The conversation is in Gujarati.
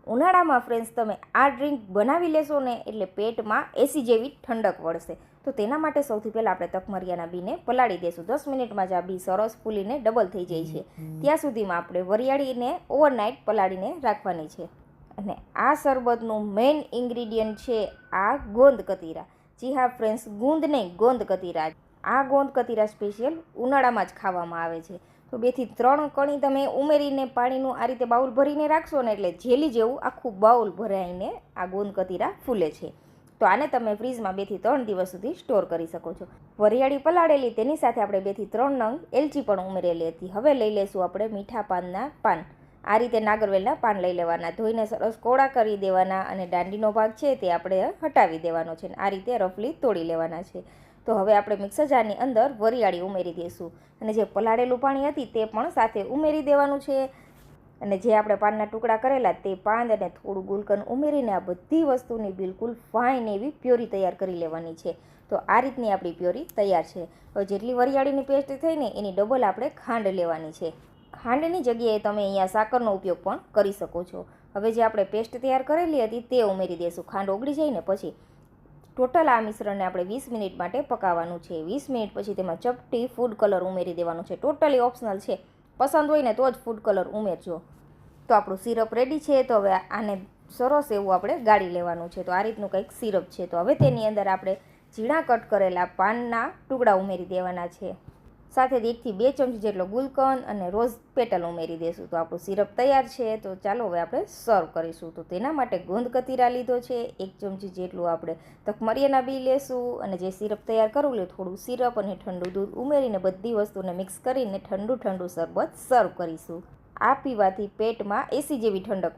ઉનાળામાં ફ્રેન્ડ્સ તમે આ ડ્રિંક બનાવી લેશો ને એટલે પેટમાં એસી જેવી ઠંડક વળશે. તો તેના માટે સૌથી પહેલાં આપણે તકમરિયાના બીને પલાળી દઈશું. 10 મિનિટમાં જ આ બી સરસ ફૂલીને ડબલ થઈ જાય છે. ત્યાં સુધીમાં આપણે વરિયાળીને ઓવરનાઇટ પલાળીને રાખવાની છે. અને આ શરબતનું મેઇન ઇન્ગ્રીડિયન્ટ છે આ ગોંદ કતીરા. જી હા ફ્રેન્ડ્સ, ગુંદ નહીં, ગોંદ કતીરા. આ ગોંદ કતીરા સ્પેશિયલ ઉનાળામાં જ ખાવામાં આવે છે. તો 2 થી 3 કણી તમે ઉમેરીને પાણીનું આ રીતે બાઉલ ભરીને રાખશો ને એટલે જેલી જેવું આખું બાઉલ ભરાઈને આ ગોંદ કતીરા ફૂલે છે. તો આને તમે ફ્રીજમાં 2 થી 3 દિવસ સુધી સ્ટોર કરી શકો છો. વરિયાળી પલાળેલી તેની સાથે આપણે 2 થી 3 નંગ એલચી પણ ઉમેરેલી હતી. હવે લઈ લેશું આપણે મીઠા પાનના પાન. આ રીતે નાગરવેલના પાન લઈ લેવાના, ધોઈને સરસ કોળા કરી દેવાના અને દાંડીનો ભાગ છે તે આપણે હટાવી દેવાનો છે. આ રીતે રફલી તોડી લેવાના છે. તો હવે આપણે મિક્સર જારની અંદર વરિયાળી ઉમેરી દઈશું અને જે પલાળેલું પાણી હતી તે પણ સાથે ઉમેરી દેવાનું છે. અને જે આપણે પાનના ટુકડા કરેલા તે પાન અને થોડું ગુલકંદ ઉમેરીને આ બધી વસ્તુની બિલકુલ ફાઇન એવી પ્યોરી તૈયાર કરી લેવાની છે. તો આ રીતની આપણી પ્યોરી તૈયાર છે. હવે જેટલી વરિયાળીની પેસ્ટ થઈને એની ડબલ આપણે ખાંડ લેવાની છે. ખાંડની જગ્યાએ તમે અહીંયા સાકરનો ઉપયોગ પણ કરી શકો છો. હવે જે આપણે પેસ્ટ તૈયાર કરેલી હતી તે ઉમેરી દઈશું. ખાંડ ઓગળી જાય ને પછી ટોટલ આ મિશ્રણને આપણે 20 મિનિટ માટે પકાવવાનું છે. 20 મિનિટ પછી તેમાં ચપટી ફૂડ કલર ઉમેરી દેવાનું છે. ટોટલી ઓપ્શનલ છે, પસંદ હોય ને તો જ ફૂડ કલર ઉમેરજો. તો આપણું સિરપ રેડી છે. તો હવે આને સરસ એવું આપણે ગાળી લેવાનું છે. તો આ રીતનું કંઈક સિરપ છે. તો હવે તેની અંદર આપણે ઝીણા કટ કરેલા પાનના ટુકડા ઉમેરી દેવાના છે. સાથે 1 થી 2 ચમચી જેટલો ગુલકંદ અને રોઝ પેટલ ઉમેરી દઈશું. તો આપણું સિરપ તૈયાર છે. તો ચાલો હવે આપણે સર્વ કરીશું. તો તેના માટે ગોંદ કતીરા લીધો છે, 1 ચમચી જેટલું આપણે તકમરિયાના બી લેશું અને જે સિરપ તૈયાર કરવું લે થોડું સિરપ અને ઠંડુ દૂધ ઉમેરીને બધી વસ્તુને મિક્સ કરીને ઠંડુ શરબત સર્વ કરીશું. આ પીવાથી પેટમાં એસી જેવી ઠંડક